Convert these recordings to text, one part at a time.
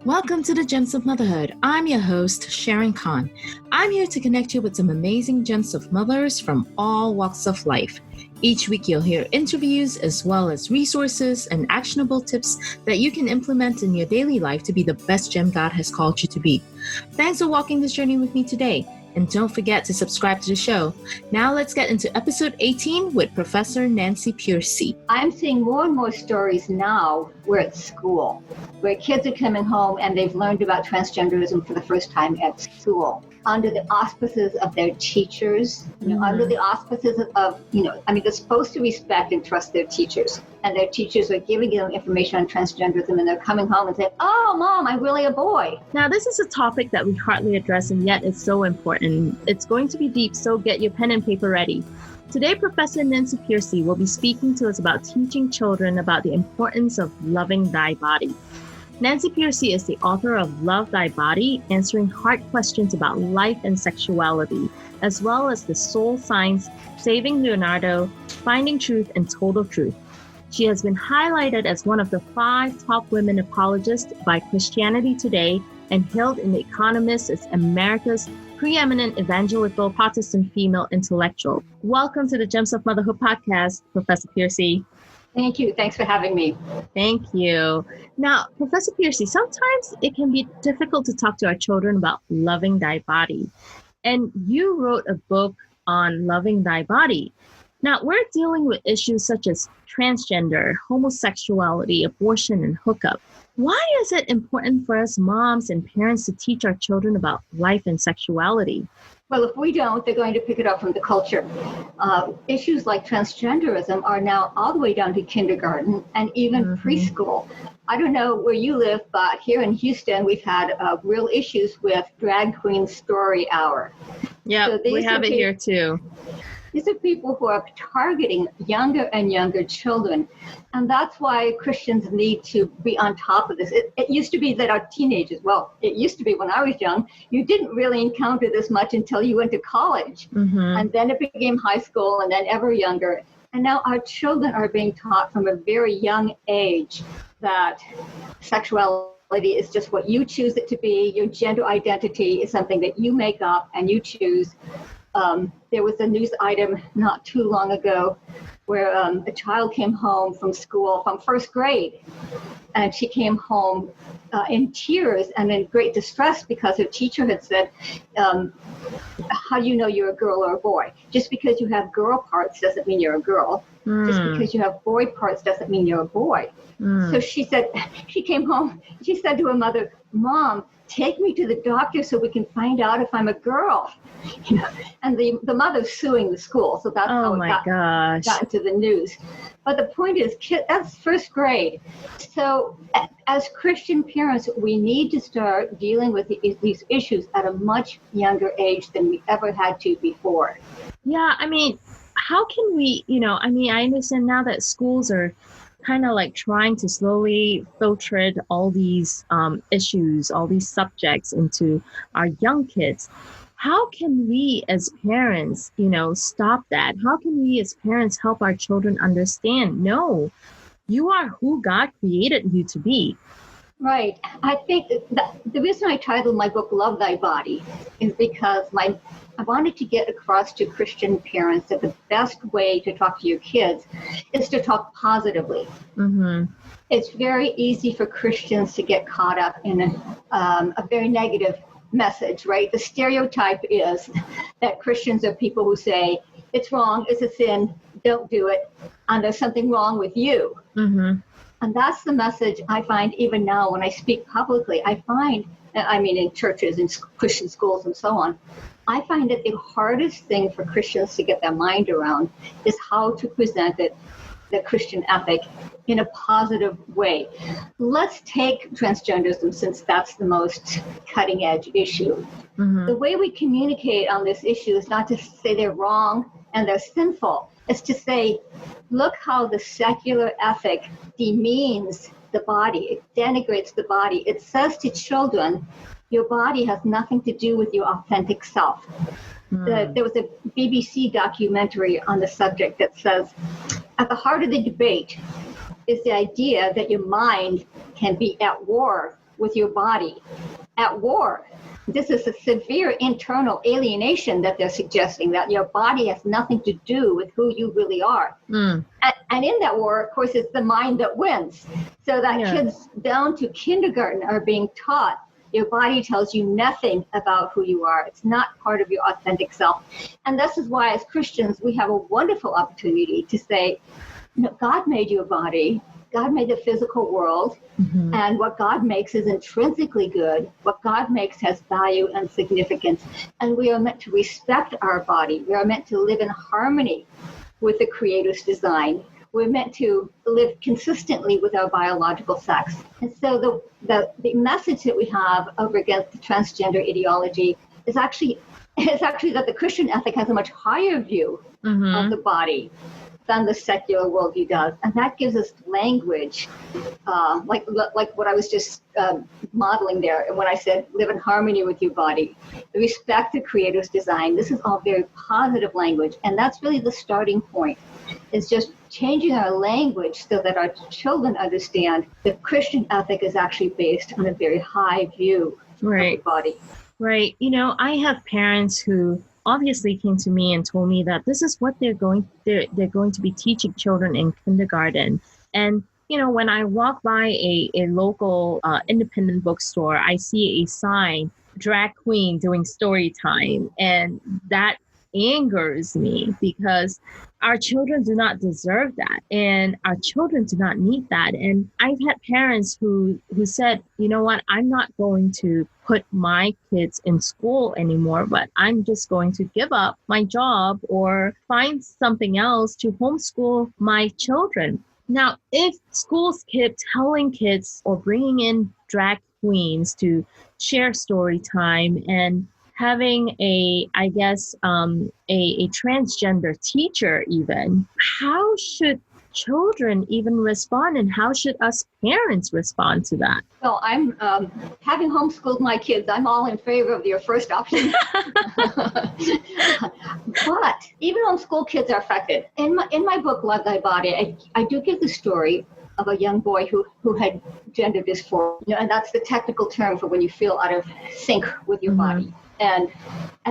Welcome to the Gems of Motherhood. I'm your host, Sharon Khan. I'm here to connect you with some amazing gems of mothers from all walks of life. Each week you'll hear interviews as well as resources and actionable tips that you can implement in your daily life to be the best gem God has called you to be. Thanks for walking this journey with me today. And don't forget to subscribe to the show. Now let's get into episode 18 with Professor Nancy Piercy. I'm seeing more and more stories now where at school, where kids are coming home and they've learned about transgenderism for the first time at school, under the auspices of their teachers, under the auspices of, they're supposed to respect and trust their teachers. And their teachers are giving them information on transgenderism, and they're coming home and saying, "Oh, Mom, I'm really a boy." Now, this is a topic that we hardly address, and yet it's so important. It's going to be deep, so get your pen and paper ready. Today, Professor Nancy Piercy will be speaking to us about teaching children about the importance of loving thy body. Nancy Piercy is the author of Love Thy Body, answering hard questions about life and sexuality, as well as the soul science, Saving Leonardo, Finding Truth, and Total Truth. She has been highlighted as one of the 5 top women apologists by Christianity Today and hailed in The Economist as America's preeminent evangelical Protestant female intellectual. Welcome to the Gems of Motherhood podcast, Professor Piercy. Thank you. Thanks for having me. Thank you. Now, Professor Piercy, sometimes it can be difficult to talk to our children about loving thy body. And you wrote a book on loving thy body. Now, we're dealing with issues such as transgender, homosexuality, abortion, and hookup. Why is it important for us moms and parents to teach our children about life and sexuality? Well, if we don't, they're going to pick it up from the culture. Issues like transgenderism are now all the way down to kindergarten and even preschool. I don't know where you live, but here in Houston, we've had real issues with Drag Queen Story Hour. Yeah, so we have it here too. These are people who are targeting younger and younger children. And that's why Christians need to be on top of this. It used to be that our teenagers, it used to be when I was young, you didn't really encounter this much until you went to college. And then it became high school and then ever younger. And now our children are being taught from a very young age that sexuality is just what you choose it to be. Your gender identity is something that you make up and you choose. There was a news item not too long ago where a child came home from school from first grade, and she came home in tears and in great distress because her teacher had said, how do you know you're a girl or a boy? Just because you have girl parts doesn't mean you're a girl. Just because you have boy parts doesn't mean you're a boy. So she said, she came home, she said to her mother, "Mom, take me to the doctor so we can find out if I'm a girl." And the mother's suing the school, so that's how it got into the news. But the point is, that's first grade. So as Christian parents, we need to start dealing with these issues at a much younger age than we ever had to before. Yeah, how can we, I understand now that schools are kind of like trying to slowly filter all these issues, all these subjects into our young kids. How can we as parents, stop that? How can we as parents help our children understand, no, you are who God created you to be? Right. I think the reason I titled my book Love Thy Body is because I wanted to get across to Christian parents that the best way to talk to your kids is to talk positively. It's very easy for Christians to get caught up in a very negative message, right? The stereotype is that Christians are people who say, it's wrong, it's a sin, don't do it, and there's something wrong with you. And that's the message I find even now when I speak publicly. In churches and Christian schools and so on, I find that the hardest thing for Christians to get their mind around is how to present it, the Christian ethic, in a positive way. Let's take transgenderism, since that's the most cutting edge issue. The way we communicate on this issue is not to say they're wrong and they're sinful. It's to say, look how the secular ethic demeans the body. It denigrates the body. It says to children, your body has nothing to do with your authentic self. There was a BBC documentary on the subject that says, at the heart of the debate is the idea that your mind can be at war with your body at war. This is a severe internal alienation that they're suggesting, that your body has nothing to do with who you really are. And in that war, of course, it's the mind that wins. So that kids down to kindergarten are being taught your body tells you nothing about who you are. It's not part of your authentic self. And this is why, as Christians, we have a wonderful opportunity to say, God made your body. God made the physical world, and what God makes is intrinsically good. What God makes has value and significance, and we are meant to respect our body. We are meant to live in harmony with the Creator's design. We're meant to live consistently with our biological sex. And so the message that we have over against the transgender ideology is actually that the Christian ethic has a much higher view of the body than the secular worldview does. And that gives us language, like what I was just modeling there. And when I said live in harmony with your body, respect the Creator's design, this is all very positive language. And that's really the starting point. It's just changing our language so that our children understand that Christian ethic is actually based on a very high view of the body. Right. I have parents who obviously came to me and told me that this is what they're going to be teaching children in kindergarten. And when I walk by a local independent bookstore, I see a sign, drag queen doing story time, and that angers me because our children do not deserve that, and our children do not need that. And I've had parents who said, you know what, I'm not going to put my kids in school anymore, but I'm just going to give up my job or find something else to homeschool my children. Now, if schools keep telling kids or bringing in drag queens to share story time and having a transgender teacher even, how should children even respond, and how should us parents respond to that? Well, I'm having homeschooled my kids. I'm all in favor of your first option. But even homeschool kids are affected. In my book, Love Thy Body, I do give the story of a young boy who had gender dysphoria, and that's the technical term for when you feel out of sync with your body. And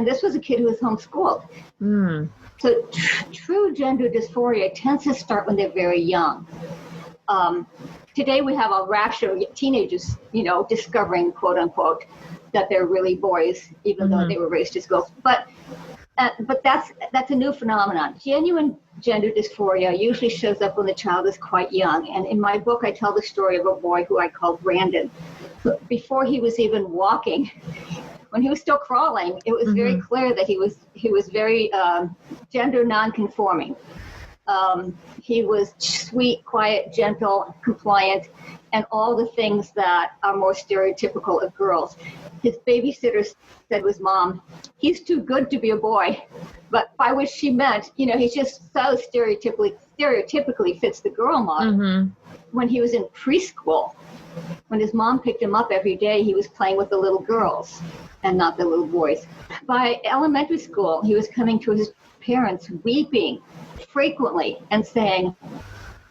this was a kid who was homeschooled. So true gender dysphoria tends to start when they're very young. Today we have a rash of teenagers, discovering, quote unquote, that they're really boys, even though they were raised as girls. But that's a new phenomenon. Genuine gender dysphoria usually shows up when the child is quite young. And in my book, I tell the story of a boy who I call Brandon. Before he was even walking, when he was still crawling, it was very clear that he was very gender non-conforming. He was sweet, quiet, gentle, compliant, and all the things that are more stereotypical of girls. His babysitter said to his mom, "He's too good to be a boy," but by which she meant, he's just so stereotypically fits the girl model. When he was in preschool, when his mom picked him up every day, he was playing with the little girls and not the little boys. By elementary school, he was coming to his parents weeping frequently and saying,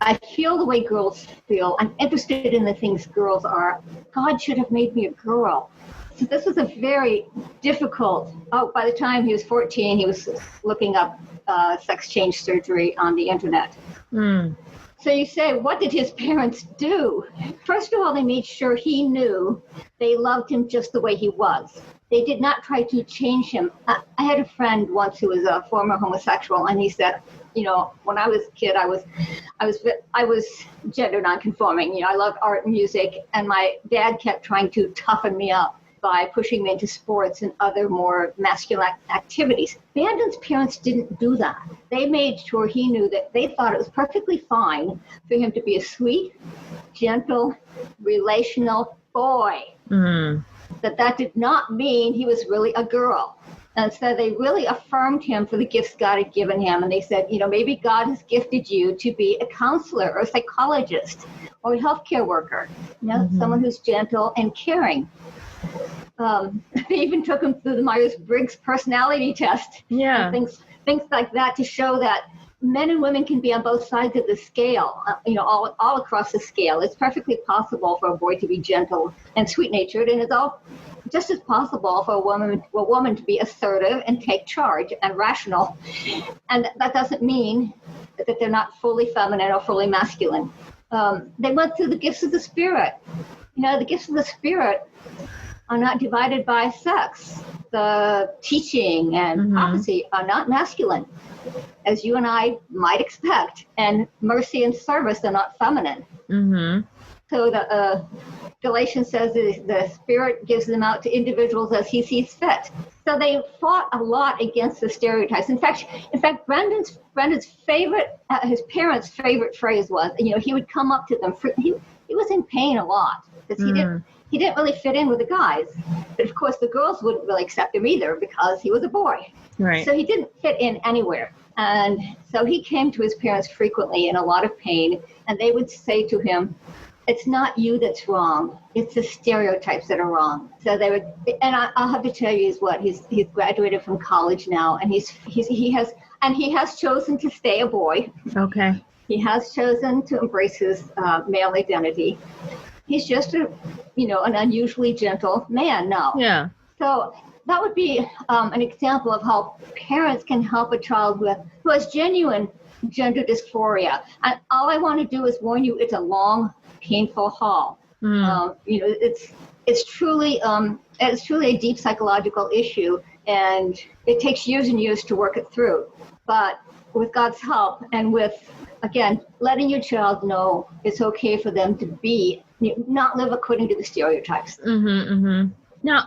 "I feel the way girls feel. I'm interested in the things girls are. God should have made me a girl." So this was a very difficult, by the time he was 14, he was looking up sex change surgery on the internet. So you say, what did his parents do? First of all, they made sure he knew they loved him just the way he was. They did not try to change him. I had a friend once who was a former homosexual, and he said, when I was a kid, I was gender nonconforming. I loved art and music, and my dad kept trying to toughen me up by pushing me into sports and other more masculine activities. Brandon's parents didn't do that. They made sure he knew that they thought it was perfectly fine for him to be a sweet, gentle, relational boy. That did not mean he was really a girl. And so they really affirmed him for the gifts God had given him. And they said, maybe God has gifted you to be a counselor or a psychologist or a healthcare worker, someone who's gentle and caring. They even took him through the Myers-Briggs personality test. Things like that to show that men and women can be on both sides of the scale, all across the scale. It's perfectly possible for a boy to be gentle and sweet-natured, and it's all just as possible for a woman to be assertive and take charge and rational. And that doesn't mean that they're not fully feminine or fully masculine. They went through the gifts of the Spirit. The gifts of the Spirit are not divided by sex. The teaching and prophecy are not masculine, as you and I might expect. And mercy and service are not feminine. So the Galatians says the Spirit gives them out to individuals as he sees fit. So they fought a lot against the stereotypes. In fact, Brendan's favorite, his parents' favorite phrase was, he would come up to them. He was in pain a lot because he didn't really fit in with the guys. But of course, the girls wouldn't really accept him either because he was a boy. Right. So he didn't fit in anywhere. And so he came to his parents frequently in a lot of pain, and they would say to him, "It's not you that's wrong. It's the stereotypes that are wrong." So they would, and I'll have to tell you he's graduated from college now, and he has chosen to stay a boy. Okay. He has chosen to embrace his male identity. He's just an unusually gentle man now. Yeah. So that would be an example of how parents can help a child who has genuine gender dysphoria. And all I want to do is warn you, it's a long, painful haul. It's truly a deep psychological issue, and it takes years and years to work it through. But with God's help and with, again, letting your child know it's okay for them to not live according to the stereotypes. Now,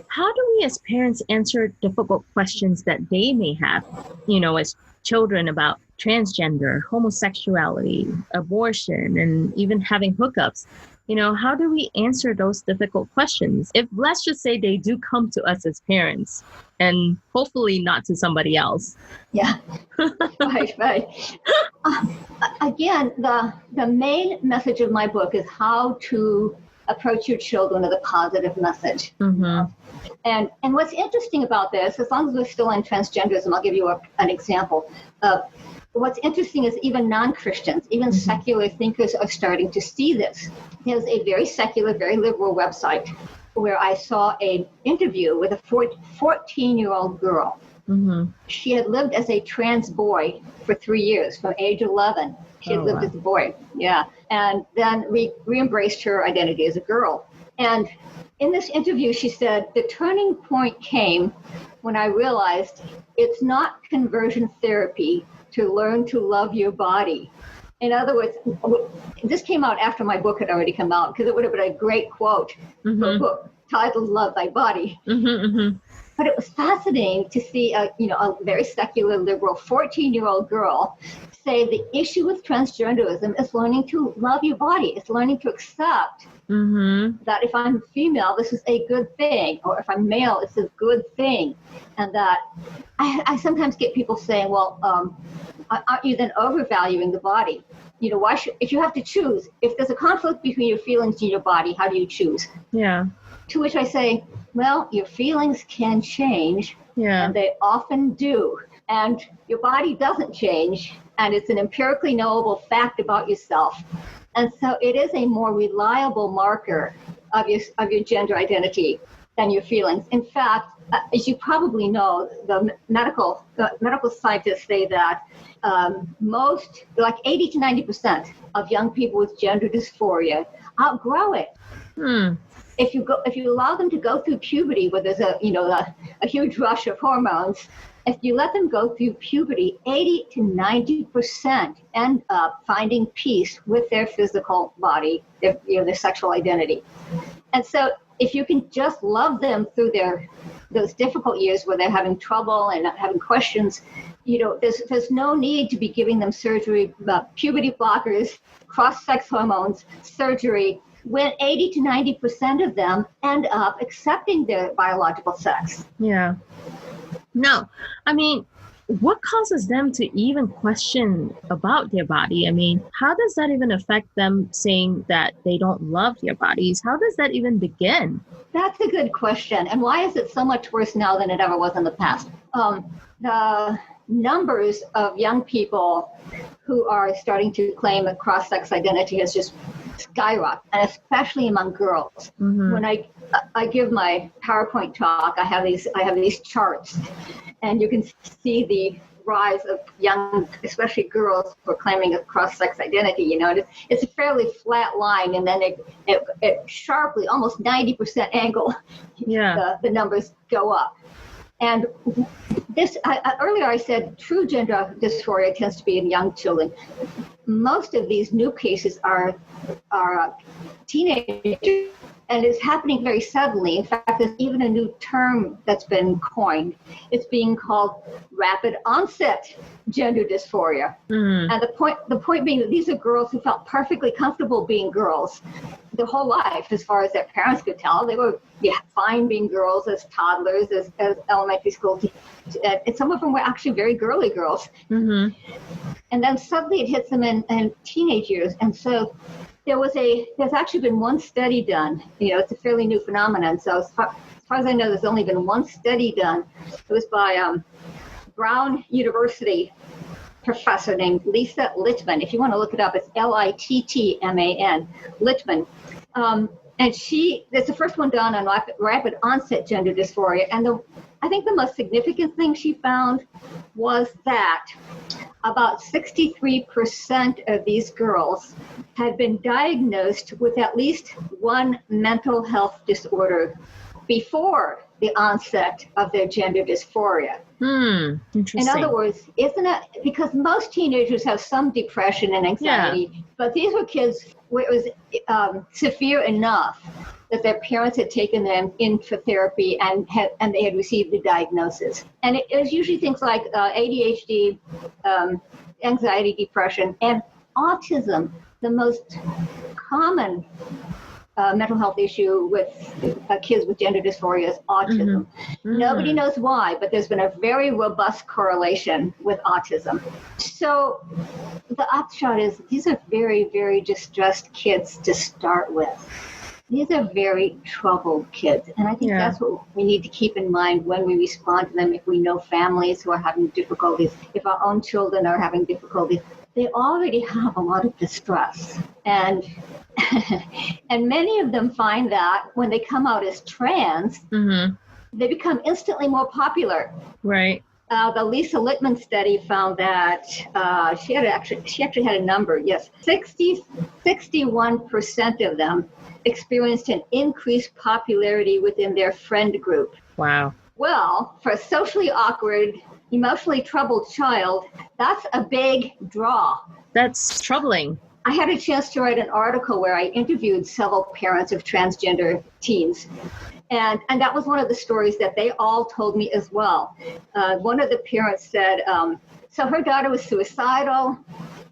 how do we as parents answer difficult questions that they may have, as children about transgender, homosexuality, abortion, and even having hookups? How do we answer those difficult questions? If, let's just say, they do come to us as parents, and hopefully not to somebody else. Yeah, right. Again, the main message of my book is how to approach your children with a positive message. And what's interesting about this, as long as we're still in transgenderism, I'll give you an example. What's interesting is even non-Christians, even secular thinkers are starting to see this. There's a very secular, very liberal website where I saw an interview with a 14-year-old girl. She had lived as a trans boy for 3 years, from age 11. She had lived as a boy, and then re-embraced her identity as a girl. And in this interview, she said, the turning point came when I realized it's not conversion therapy to learn to love your body. In other words, this came out after my book had already come out, because it would have been a great quote for a book titled Love Thy Body. But it was fascinating to see a very secular, liberal 14-year-old girl say the issue with transgenderism is learning to love your body. It's learning to accept that if I'm female, this is a good thing, or if I'm male, it's a good thing. And that I sometimes get people saying, well, aren't you then overvaluing the body? Why if you have to choose, if there's a conflict between your feelings and your body, how do you choose? Yeah. To which I say, well, your feelings can change, and they often do. And your body doesn't change, and it's an empirically knowable fact about yourself. And so it is a more reliable marker of your gender identity than your feelings. In fact, as you probably know, the medical scientists say that most, like 80 to 90% of young people with gender dysphoria outgrow it. If you allow them to go through puberty, where there's a huge rush of hormones, if you let them go through puberty, 80 to 90% end up finding peace with their physical body, their sexual identity. And so if you can just love them through those difficult years where they're having trouble and having questions, there's no need to be giving them surgery, puberty blockers, cross-sex hormones, surgery, when 80 to 90% of them end up accepting their biological sex. Yeah. No, what causes them to even question about their body? How does that even affect them saying that they don't love their bodies? How does that even begin? That's a good question. And why is it so much worse now than it ever was in the past? numbers of young people who are starting to claim a cross-sex identity has just skyrocketed, and especially among girls. When I give my PowerPoint talk, I have these charts, and you can see the rise of young, especially girls, proclaiming a cross-sex identity. You know, it's a fairly flat line, and then it sharply, almost 90% angle, the numbers go up. And this, earlier I said true gender dysphoria tends to be in young children. Most of these new cases are teenagers, and it's happening very suddenly. In fact, there's even a new term that's been coined. It's being called rapid onset gender dysphoria. And the point being that these are girls who felt perfectly comfortable being girls their whole life, as far as their parents could tell. They were fine being girls as toddlers, as elementary school, and some of them were actually very girly girls. And then suddenly it hits them in teenage years. And so there's actually been one study done. You know, it's a fairly new phenomenon. So as far as I know, there's only been one study done. It was by Brown University professor named Lisa Littman. If you want to look it up, it's Littman, Littman. And it's the first one done on rapid onset gender dysphoria. And I think the most significant thing she found was that about 63% of these girls had been diagnosed with at least one mental health disorder before the onset of their gender dysphoria. Interesting. In other words, isn't it, because most teenagers have some depression and anxiety, but these were kids where it was severe enough that their parents had taken them in for therapy and they had received the diagnosis. And it was usually things like ADHD, anxiety, depression, and autism. The most common mental health issue with kids with gender dysphoria is autism. Nobody knows why, but there's been a very robust correlation with autism. So the upshot is these are very, very distressed kids to start with. These are very troubled kids. And I think that's what we need to keep in mind when we respond to them. If we know families who are having difficulties, if our own children are having difficulties, they already have a lot of distress. And and many of them find that when they come out as trans, they become instantly more popular. Right. The Lisa Littman study found that she actually had a number. Yes, 61% of them experienced an increased popularity within their friend group. Wow. Well, for a socially awkward, emotionally troubled child, that's a big draw. That's troubling. I had a chance to write an article where I interviewed several parents of transgender teens. And that was one of the stories that they all told me as well. One of the parents said, so her daughter was suicidal,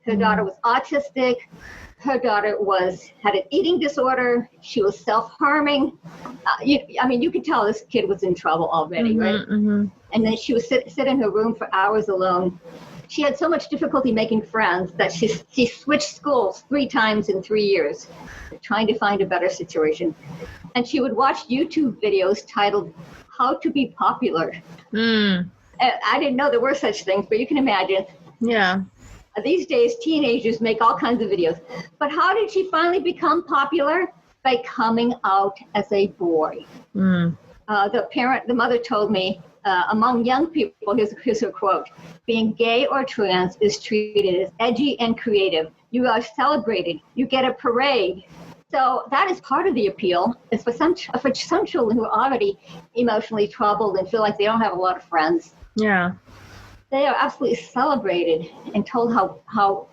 her daughter was autistic, her daughter had an eating disorder, she was self-harming. You could tell this kid was in trouble already, right? And then she would sit in her room for hours alone. She had so much difficulty making friends that she switched schools 3 times in 3 years, trying to find a better situation. And she would watch YouTube videos titled, How to Be Popular. I didn't know there were such things, but you can imagine. Yeah. These days, teenagers make all kinds of videos. But how did she finally become popular? By coming out as a boy. The mother told me, among young people, here's her quote, being gay or trans is treated as edgy and creative. You are celebrated. You get a parade. So that is part of the appeal. Is for some children who are already emotionally troubled and feel like they don't have a lot of friends. Yeah. They are absolutely celebrated and told how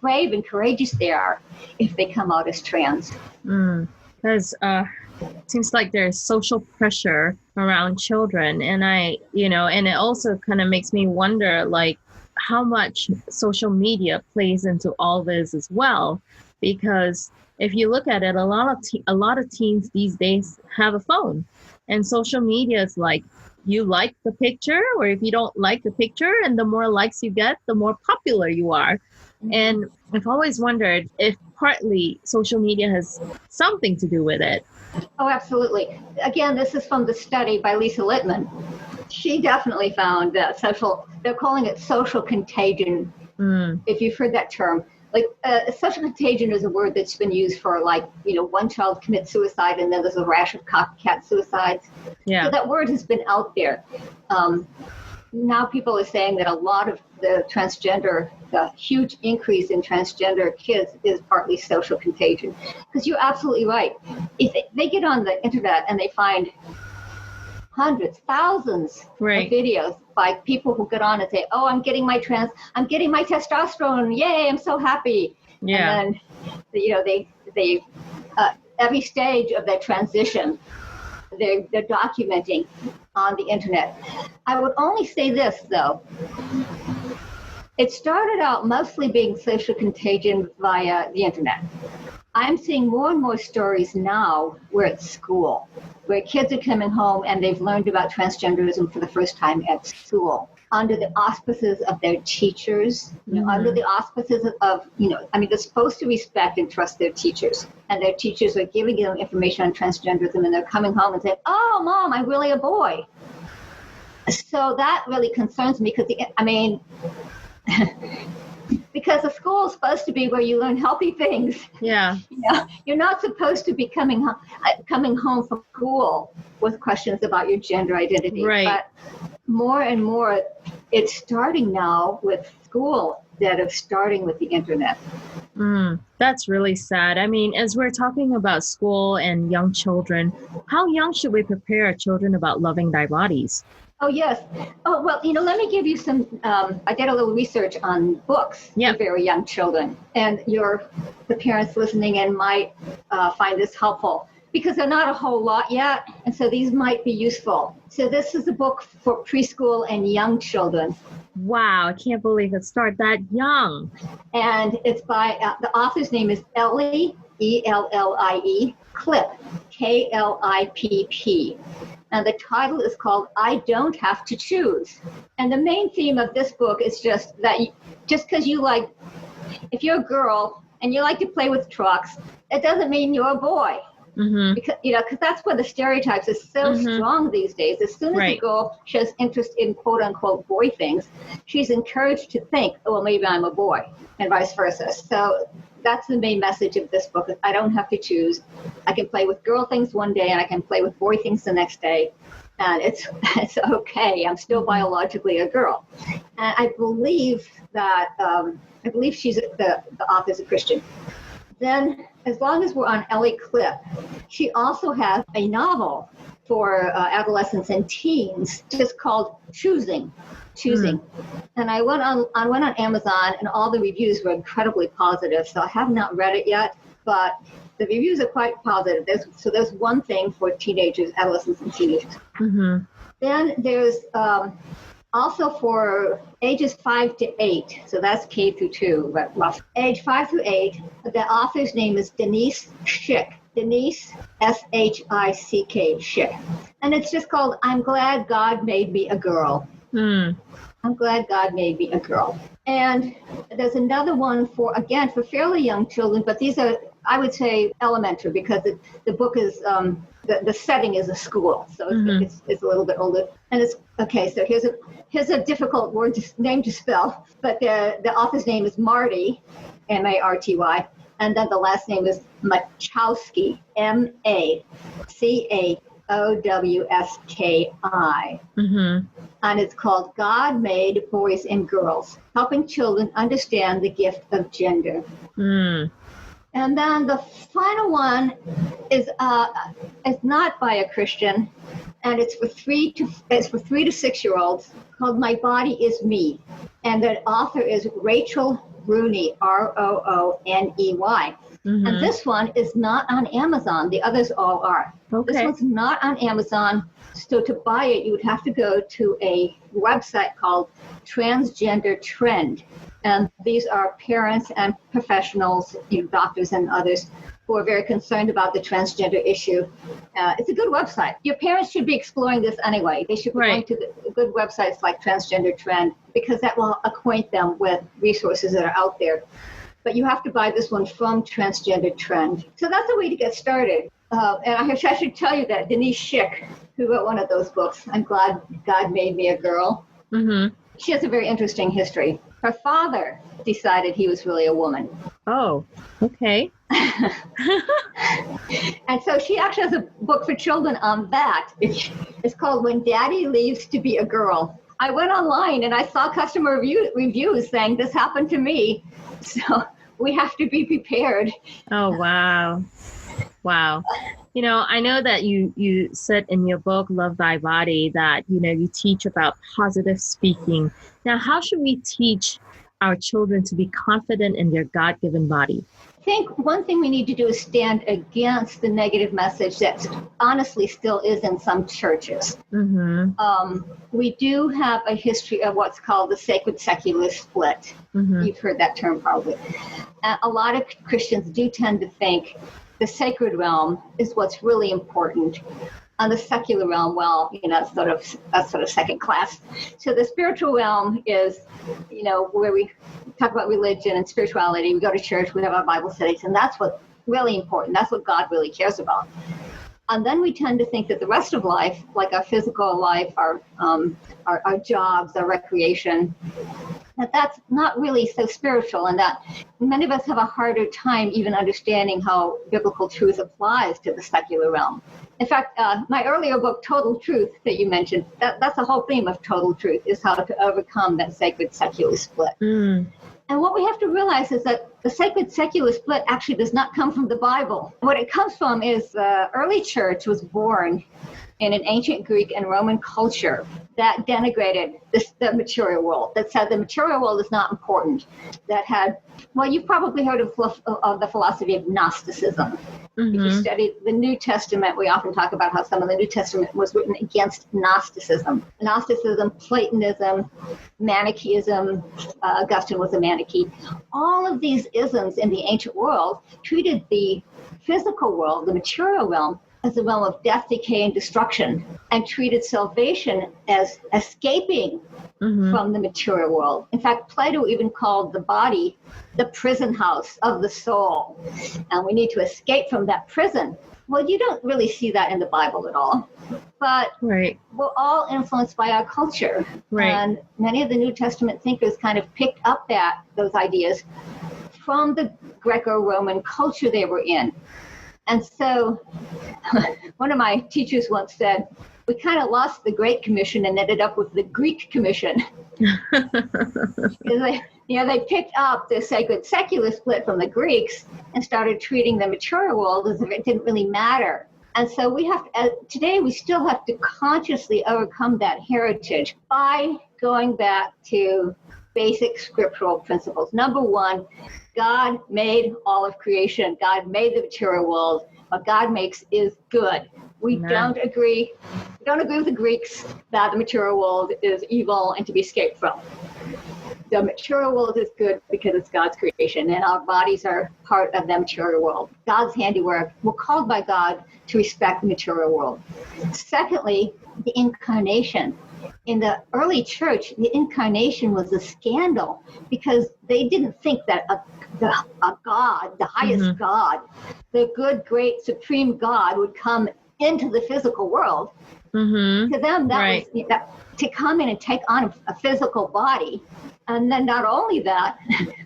brave and courageous they are if they come out as trans. Because it seems like there's social pressure around children, and and it also kind of makes me wonder, like, how much social media plays into all this as well. Because if you look at it, a lot of teens these days have a phone, and social media is like, you like the picture, or if you don't like the picture, and the more likes you get, the more popular you are. And I've always wondered if partly social media has something to do with it. Oh, absolutely. Again, this is from the study by Lisa Littman. She definitely found that they're calling it social contagion, if you've heard that term. Like social contagion is a word that's been used for one child commits suicide and then there's a rash of copycat suicides. Yeah. So that word has been out there. Now people are saying that a lot of the huge increase in transgender kids is partly social contagion. Because you're absolutely right. If they get on the internet and they find hundreds, thousands of videos by people who get on and say, "Oh, I'm getting my testosterone. Yay, I'm so happy." Yeah. And then, they every stage of their transition, they're documenting on the internet. I would only say this though. It started out mostly being social contagion via the internet. I'm seeing more and more stories now where it's school, where kids are coming home and they've learned about transgenderism for the first time at school, under the auspices of their teachers, under the auspices of, they're supposed to respect and trust their teachers. And their teachers are giving them information on transgenderism and they're coming home and saying, "Oh, Mom, I'm really a boy." So that really concerns me because the school is supposed to be where you learn healthy things. Yeah. You're not supposed to be coming home from school with questions about your gender identity. Right. But more and more, it's starting now with school instead of starting with the internet. That's really sad. I mean, as we're talking about school and young children, how young should we prepare our children about loving their bodies? Oh, yes. Oh, well, let me give you some, I did a little research on books for very young children. And the parents listening in might find this helpful because they're not a whole lot yet. And so these might be useful. So this is a book for preschool and young children. Wow, I can't believe it started that young. And it's by, the author's name is Ellie, Ellie, Klipp, Klipp. And the title is called I Don't Have to Choose. And the main theme of this book is just that just because if you're a girl and you like to play with trucks, it doesn't mean you're a boy. Because that's where the stereotypes are so strong these days. As soon as a girl shows interest in quote unquote boy things, she's encouraged to think, "Oh, well, maybe I'm a boy," and vice versa. So that's the main message of this book. I don't have to choose. I can play with girl things one day and I can play with boy things the next day. And it's okay. I'm still biologically a girl. And I believe that, the author's a Christian. Then, as long as we're on Ellie Klipp, she also has a novel for adolescents and teens just called Choosing. And I went on Amazon and all the reviews were incredibly positive. So I have not read it yet, but the reviews are quite positive. There's one thing for teenagers, adolescents and teenagers. Then there's also for ages 5 to 8, so that's K through 2, but age 5 through 8, the author's name is Denise Schick. Denise, Schick, Schick. And it's just called I'm Glad God Made Me a Girl. I'm glad God made me a girl. And there's another one for fairly young children, but these are, I would say, elementary because the book is, the setting is a school. So it's a little bit older. And it's, okay, so here's a difficult name to spell, but the author's name is Marty, Marty, and then the last name is Machowski, Macaowski. And it's called God Made Boys and Girls, Helping Children Understand the Gift of Gender. And then the final one is not by a Christian, and it's for 3 to 6-year-olds, called My Body Is Me. And the author is Rachel Rooney, Rooney. And this one is not on Amazon. The others all are. Okay. This one's not on Amazon. So to buy it, you would have to go to a website called Transgender Trend. And these are parents and professionals, doctors and others, who are very concerned about the transgender issue. It's a good website. Your parents should be exploring this anyway. They should be going to the good websites like Transgender Trend, because that will acquaint them with resources that are out there. But you have to buy this one from Transgender Trend. So that's a way to get started. And I should tell you that Denise Schick, who wrote one of those books, I'm Glad God Made Me a Girl, she has a very interesting history. Her father decided he was really a woman. Oh, okay. And so she actually has a book for children on that. It's called When Daddy Leaves to Be a Girl. I went online and I saw customer reviews saying this happened to me. So we have to be prepared. Oh, wow. Wow. You know, I know that you said in your book, Love Thy Body, that, you know, you teach about positive speaking. Now, how should we teach our children to be confident in their God-given body? I think one thing we need to do is stand against the negative message that honestly still is in some churches. We do have a history of what's called the sacred secular split. You've heard that term probably. A lot of Christians do tend to think the sacred realm is what's really important. And the secular realm, well, you know, that's sort of second class. So the spiritual realm is, you know, where we talk about religion and spirituality. We go to church, we have our Bible studies, and that's what's really important. That's what God really cares about. And then we tend to think that the rest of life, like our physical life, our jobs, our recreation, that's not really so spiritual, and that many of us have a harder time even understanding how biblical truth applies to the secular realm. In fact, my earlier book, Total Truth, that you mentioned, that's the whole theme of Total Truth, is how to overcome that sacred secular split. And what we have to realize is that the sacred secular split actually does not come from the Bible. What it comes from is the early church was born in an ancient Greek and Roman culture that denigrated the material world, that said the material world is not important, that had, well, you've probably heard of the philosophy of Gnosticism. If you study the New Testament, we often talk about how some of the New Testament was written against Gnosticism. Gnosticism, Platonism, Manichaeism, Augustine was a Manichae. All of these isms in the ancient world treated the physical world, the material realm, as a realm of death, decay, and destruction, and treated salvation as escaping from the material world. In fact, Plato even called the body the prison house of the soul, and we need to escape from that prison. Well, you don't really see that in the Bible at all, but we're all influenced by our culture, and many of the New Testament thinkers kind of picked up those ideas from the Greco-Roman culture they were in. And so one of my teachers once said, we kind of lost the Great Commission and ended up with the Greek Commission. They picked up the sacred secular split from the Greeks and started treating the material world as if it didn't really matter. And so we have to, today we still have to consciously overcome that heritage by going back to basic scriptural principles. Number one, God made all of creation. God made the material world. What God makes is good. We don't agree with the Greeks that the material world is evil and to be escaped from. The material world is good because it's God's creation, and our bodies are part of the material world. God's handiwork. We're called by God to respect the material world. Secondly, the incarnation. In the early church, the incarnation was a scandal because they didn't think that a God, the highest God, the good, great, supreme God would come into the physical world. To them, that was to come in and take on a physical body. And then not only that,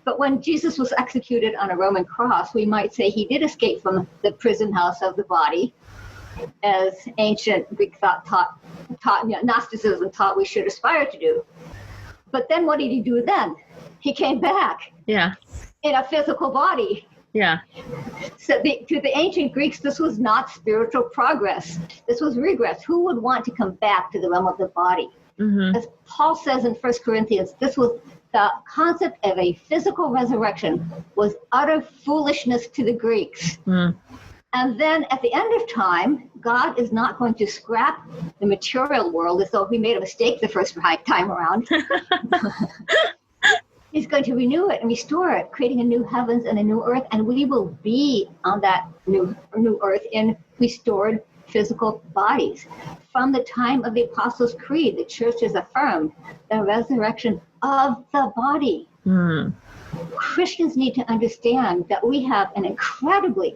but when Jesus was executed on a Roman cross, we might say he did escape from the prison house of the body, as ancient Greek thought taught Gnosticism taught we should aspire to do. But then what did he do then? He came back in a physical body. So to the ancient Greeks, this was not spiritual progress. This was regress. Who would want to come back to the realm of the body? As Paul says in 1 Corinthians, this was the concept of a physical resurrection was utter foolishness to the Greeks. And then at the end of time, God is not going to scrap the material world as though he made a mistake the first time around. He's going to renew it and restore it, creating a new heavens and a new earth, and we will be on that new earth in restored physical bodies. From the time of the Apostles' Creed, the church has affirmed the resurrection of the body. Christians need to understand that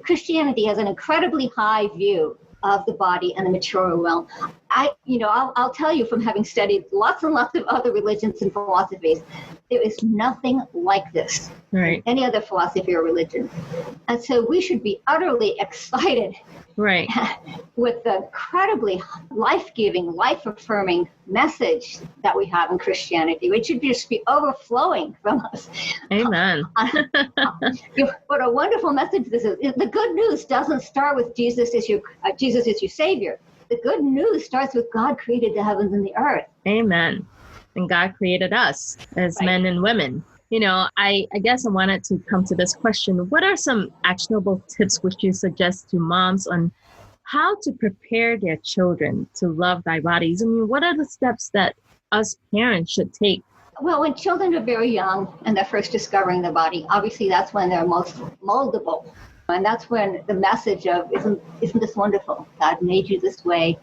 Christianity has an incredibly high view of the body and the material realm. I'll tell you from having studied lots and lots of other religions and philosophies, there is nothing like this in any other philosophy or religion. And so we should be utterly excited with the incredibly life-giving, life-affirming message that we have in Christianity, which should just be overflowing from us. Amen. What a wonderful message this is. The good news doesn't start with Jesus is your Savior. The good news starts with God created the heavens and the earth. Amen. And God created us as men and women. I guess I wanted to come to this question. What are some actionable tips which you suggest to moms on how to prepare their children to love thy bodies? I mean, what are the steps that us parents should take? Well, when children are very young and they're first discovering the body, obviously that's when they're most moldable. And that's when the message of, isn't this wonderful? God made you this way.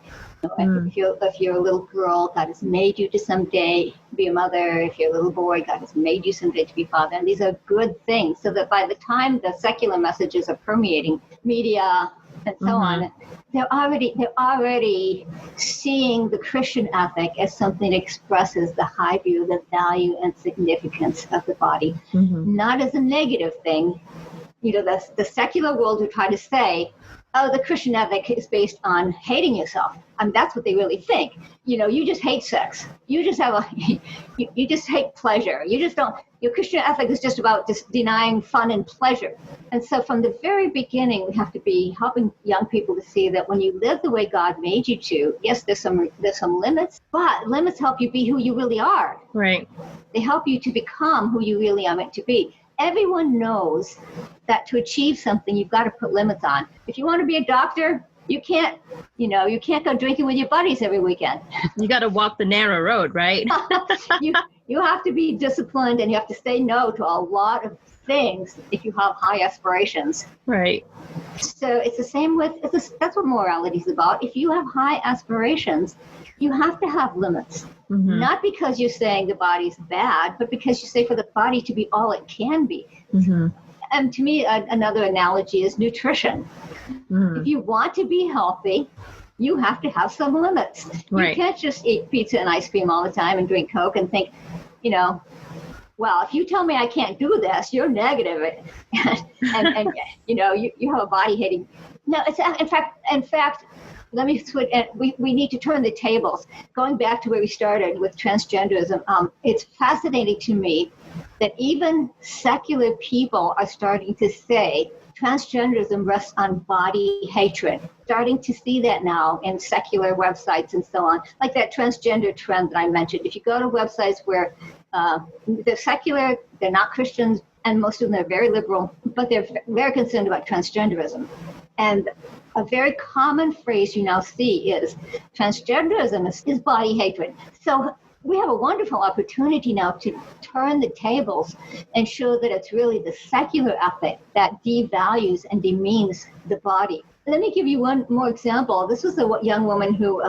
If you're a little girl, God has made you to someday be a mother. If you're a little boy, God has made you someday to be a father. And these are good things. So that by the time the secular messages are permeating media and so on, they're already seeing the Christian ethic as something that expresses the high view, the value and significance of the body, not as a negative thing. The secular world would try to say, oh, the Christian ethic is based on hating yourself. I mean, that's what they really think. You just hate sex. You just you just hate pleasure. Your Christian ethic is just about just denying fun and pleasure. And so from the very beginning, we have to be helping young people to see that when you live the way God made you to, yes, there's some limits, but limits help you be who you really are. Right. They help you to become who you really are meant to be. Everyone knows that to achieve something, you've got to put limits on. If you want to be a doctor, you can't go drinking with your buddies every weekend. You got to walk the narrow road, right? You have to be disciplined, and you have to say no to a lot of things if you have high aspirations. Right. So it's the same that's what morality is about. If you have high aspirations, you have to have limits. Not because you're saying the body's bad, but because you say for the body to be all it can be. And to me, another analogy is nutrition. If you want to be healthy, you have to have some limits. Right. You can't just eat pizza and ice cream all the time and drink Coke and think, well, if you tell me I can't do this, you're negative. and you have a body hating. No, it's in fact, let me switch. We need to turn the tables. Going back to where we started with transgenderism, it's fascinating to me that even secular people are starting to say transgenderism rests on body hatred. Starting to see that now in secular websites and so on, like that transgender trend that I mentioned. If you go to websites where they're secular, they're not Christians, and most of them are very liberal, but they're very concerned about transgenderism. And a very common phrase you now see is transgenderism is body hatred. So we have a wonderful opportunity now to turn the tables and show that it's really the secular ethic that devalues and demeans the body. Let me give you one more example. This was a young woman who,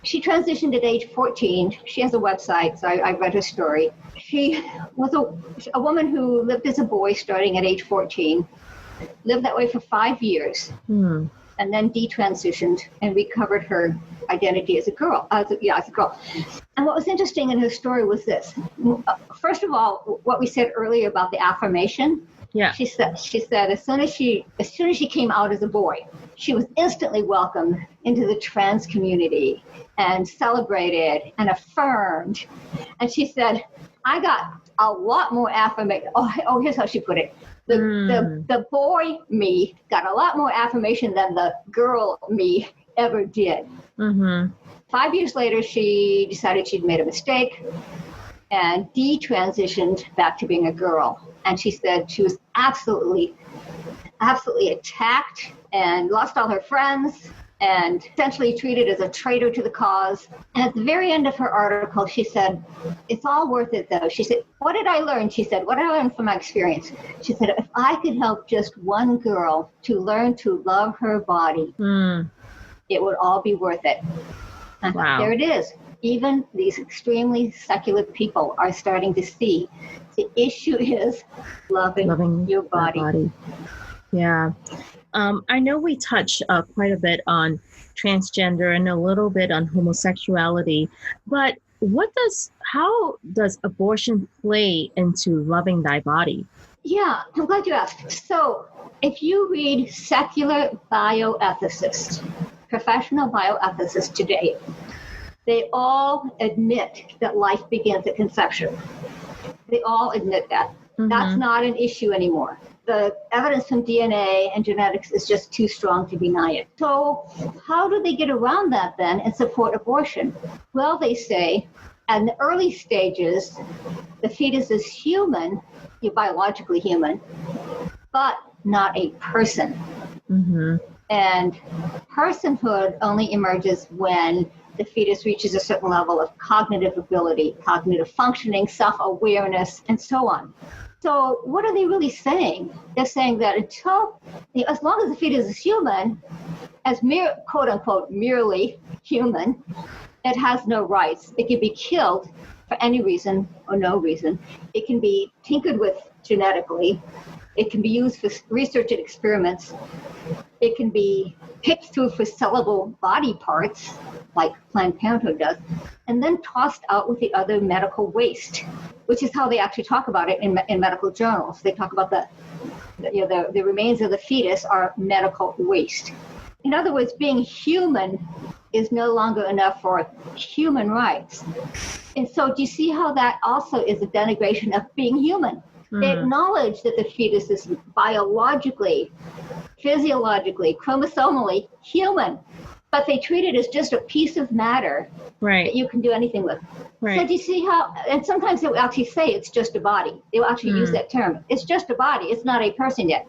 she transitioned at age 14. She has a website, so I read her story. She was a woman who lived as a boy starting at age 14, lived that way for 5 years, and then detransitioned and recovered her identity as a girl. As a girl. And what was interesting in her story was this. First of all, what we said earlier about the affirmation. Yeah. She said as soon as she came out as a boy, she was instantly welcomed into the trans community and celebrated and affirmed. And she said, I got a lot more affirmation. Oh, here's how she put it. The boy me got a lot more affirmation than the girl me ever did. 5 years later, she decided she'd made a mistake and detransitioned back to being a girl. And she said she was absolutely attacked and lost all her friends and essentially treated as a traitor to the cause. And at the very end of her article, she said, it's all worth it, though. She said, what did I learn? She said, what did I learn from my experience? She said, if I could help just one girl to learn to love her body, it would all be worth it. And there it is. even these extremely secular people are starting to see the issue is loving your body. Yeah. I know we touched quite a bit on transgender and a little bit on homosexuality, but how does abortion play into loving thy body? Yeah, I'm glad you asked. So if you read secular bioethicists, professional bioethicists today, they all admit that life begins at conception. They all admit that. Mm-hmm. That's not an issue anymore. The evidence from DNA and genetics is just too strong to deny it. So how do they get around that then and support abortion? Well, they say in the early stages, the fetus is human, you're biologically human, but not a person. Mm-hmm. And personhood only emerges when the fetus reaches a certain level of cognitive ability, cognitive functioning, self-awareness, and so on. So what are they really saying? They're saying that as long as the fetus is human, as quote unquote, merely human, it has no rights. It can be killed for any reason or no reason. It can be tinkered with genetically. It can be used for research and experiments. It can be picked through for sellable body parts, like Planned Parenthood does, and then tossed out with the other medical waste, which is how they actually talk about it in medical journals. They talk about the remains of the fetus are medical waste. In other words, being human is no longer enough for human rights. And so do you see how that also is a denigration of being human? They acknowledge that the fetus is biologically, physiologically, chromosomally human, but they treat it as just a piece of matter that you can do anything with. Right. So do you see how, and sometimes they will actually say it's just a body. They will actually use that term. It's just a body. It's not a person yet.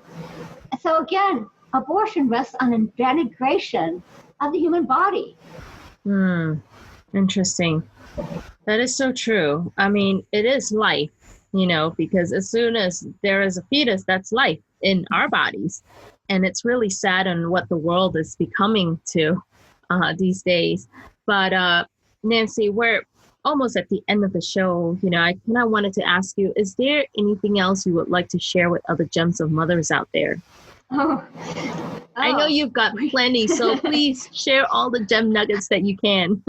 So again, abortion rests on a denigration of the human body. Interesting. That is so true. I mean, it is life, because as soon as there is a fetus, that's life in our bodies. And it's really sad on what the world is becoming to these days. But Nancy, we're almost at the end of the show. I kind of wanted to ask you, is there anything else you would like to share with other gems of mothers out there? I know you've got plenty, so please share all the gem nuggets that you can.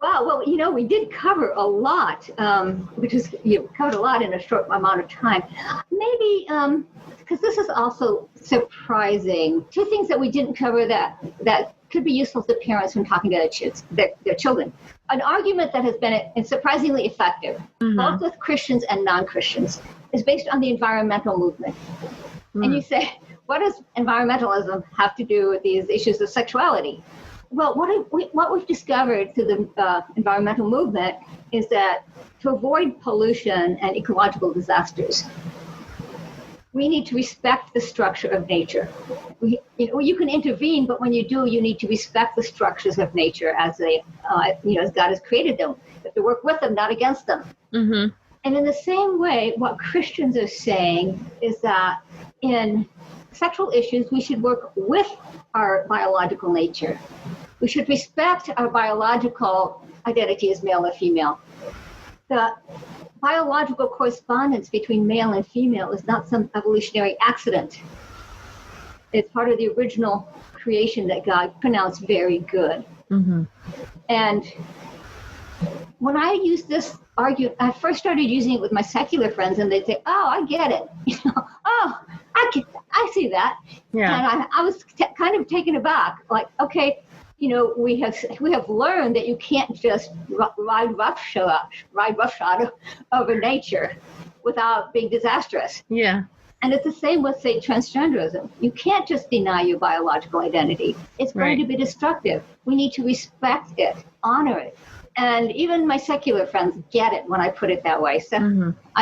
Wow. Well, we did cover a lot, covered a lot in a short amount of time. Maybe because this is also surprising. Two things that we didn't cover that could be useful to parents when talking to their children. An argument that has been surprisingly effective, both with Christians and non-Christians, is based on the environmental movement. And you say, what does environmentalism have to do with these issues of sexuality? Well, what we've discovered through the environmental movement is that to avoid pollution and ecological disasters, we need to respect the structure of nature. You can intervene, but when you do, you need to respect the structures of nature as as God has created them. You have to work with them, not against them. Mm-hmm. And in the same way, what Christians are saying is that in sexual issues, we should work with our biological nature. We should respect our biological identity as male or female. The biological correspondence between male and female is not some evolutionary accident. It's part of the original creation that God pronounced very good. Mm-hmm. And when I use this argument, I first started using it with my secular friends, and they'd say, "Oh, I get it. I see that." Yeah. And I was kind of taken aback, like, okay, we have learned that you can't just ride roughshod over nature without being disastrous. Yeah. And it's the same with, say, transgenderism. You can't just deny your biological identity. It's going to be destructive. We need to respect it, honor it. And even my secular friends get it when I put it that way. So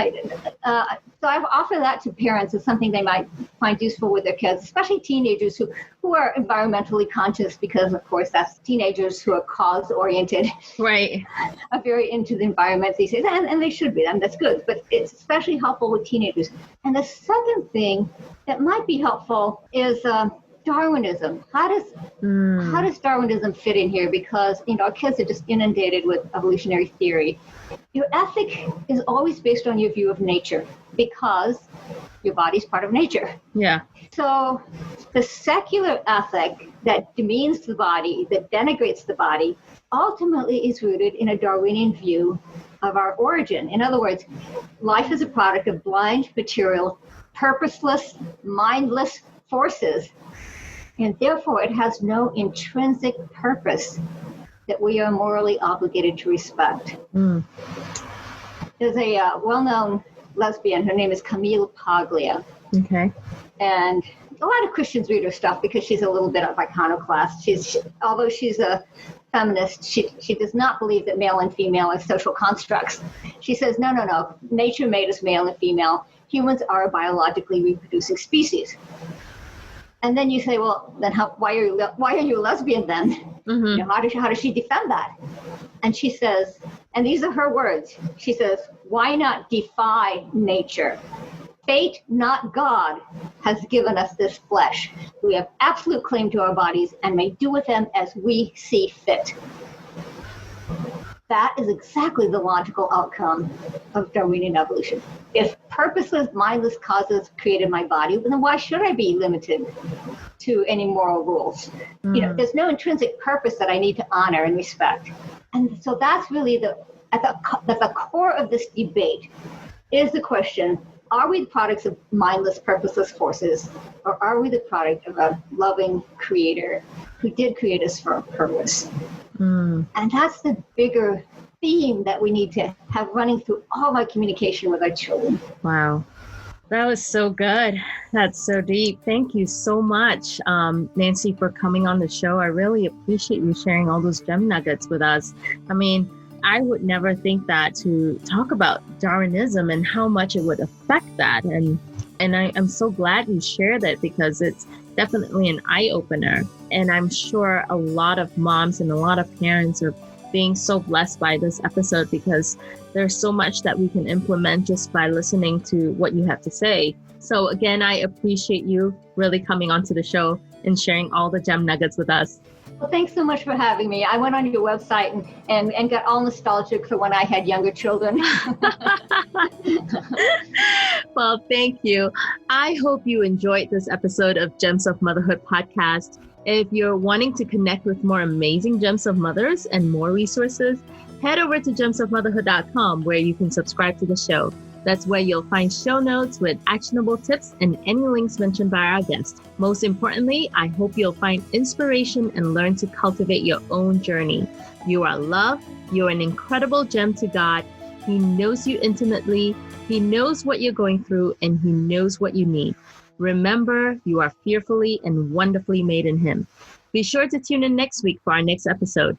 I've offered that to parents as something they might find useful with their kids, especially teenagers who are environmentally conscious, because, of course, that's teenagers who are cause-oriented. Right. Are very into the environment these days, and they should be, and that's good. But it's especially helpful with teenagers. And the second thing that might be helpful is Darwinism. How does Darwinism fit in here? Because our kids are just inundated with evolutionary theory. Your ethic is always based on your view of nature because your body's part of nature. Yeah. So the secular ethic that demeans the body, that denigrates the body, ultimately is rooted in a Darwinian view of our origin. In other words, life is a product of blind, material, purposeless, mindless forces, and therefore it has no intrinsic purpose that we are morally obligated to respect. There's a well-known lesbian, her name is Camille Paglia. Okay. And a lot of Christians read her stuff because she's a little bit of iconoclast. Although she's a feminist, she does not believe that male and female are social constructs. She says, no, nature made us male and female. Humans are a biologically reproducing species. And then you say, well, then why are you a lesbian then? Mm-hmm. How does she defend that? And she says, and these are her words, she says, why not defy nature? Fate, not God, has given us this flesh. We have absolute claim to our bodies and may do with them as we see fit. That is exactly the logical outcome of Darwinian evolution. If purposeless, mindless causes created my body, then why should I be limited to any moral rules? There's no intrinsic purpose that I need to honor and respect. And so that's really at the core of this debate is the question, are we the products of mindless, purposeless forces, or are we the product of a loving creator who did create us for a purpose? And that's the bigger theme that we need to have running through all our communication with our children. Wow. That was so good. That's so deep. Thank you so much, Nancy, for coming on the show. I really appreciate you sharing all those gem nuggets with us. I mean, I would never think that to talk about Darwinism and how much it would affect that. And I'm so glad you shared that because it's definitely an eye-opener. And I'm sure a lot of moms and a lot of parents are being so blessed by this episode because there's so much that we can implement just by listening to what you have to say. So again, I appreciate you really coming onto the show and sharing all the gem nuggets with us. Well, thanks so much for having me. I went on your website and got all nostalgic for when I had younger children. Well, thank you. I hope you enjoyed this episode of Gems of Motherhood podcast. If you're wanting to connect with more amazing Gems of Mothers and more resources, head over to gemsofmotherhood.com where you can subscribe to the show. That's where you'll find show notes with actionable tips and any links mentioned by our guests. Most importantly, I hope you'll find inspiration and learn to cultivate your own journey. You are loved. You're an incredible gem to God. He knows you intimately. He knows what you're going through, and He knows what you need. Remember, you are fearfully and wonderfully made in Him. Be sure to tune in next week for our next episode.